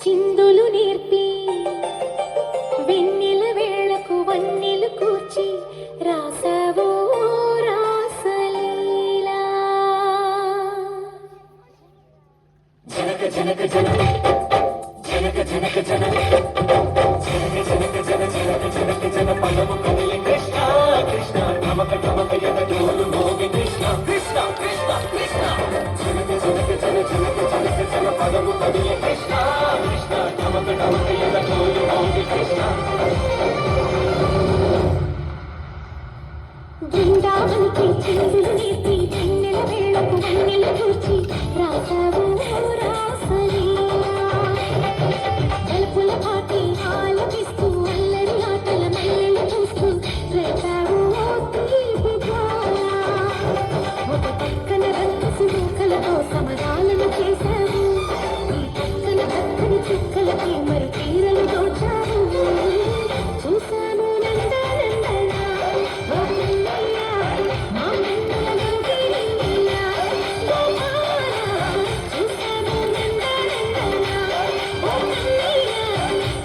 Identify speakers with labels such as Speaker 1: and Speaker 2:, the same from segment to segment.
Speaker 1: చిందులు నేర్పి వెన్నెల వేళకు వన్నెలు కూర్చి రాసావో రాసలీలా. జనక జనక జనక జనక జనక జనక జనక జనక జనక జనక జన పదము కదిలి కృష్ణ కృష్ణ నమక నమక యద డోలు మోగి కృష్ణ కృష్ణ కృష్ణ కృష్ణ జనక జనక జన జనక జనక జన పదము కదిలి కృష్ణ కృష్ణ నమక నమక యద డోలు మోగి కృష్ణ. బృందావనికి చిందులు నేర్పి వెన్నెల వేళకు వన్నెలు కూర్చి రాసావు రాసలీలా. జలపుల పాటి ఆలపిస్తూ అల్లరి ఆటల మల్లెలు చూస్తూ రేపావు తీపి జ్వాల. ఒక పక్కన రక్కసి మూకలతో సమరాలను చేశావు, ఈ పక్కన చక్కని చుక్కలకి మరి తీరలు దోచావు. చూశాను నందనందన ఓ కన్నయ్య మా నందనలోకి రంగయ్య గోపాల. చూశాను నందనందన ఓ కన్నయ్య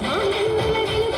Speaker 1: మా నందనలోకి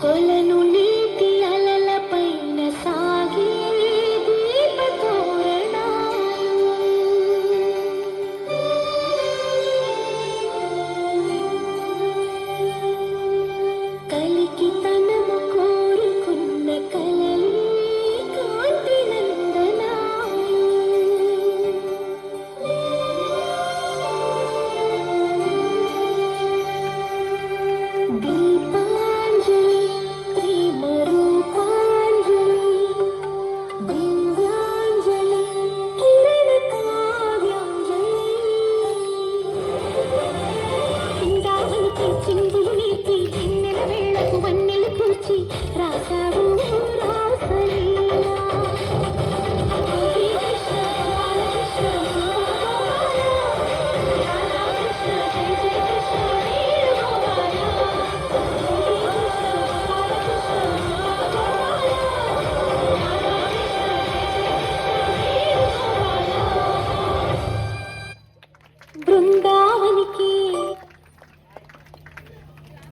Speaker 1: కొలను నీటి అలల పైన సాగే దీపతోరణాలు. కలికి తనము కోరుకున్న కలలే కాంతి నందనాలు. దీపాంజలి ప్రేమ రూపాంజలి దివ్యాంజలి కిరణ కావ్యాంజలి. బృందావనికి చిందులు నేర్పి వెన్నెల వేళకు వన్నెలు కూర్చి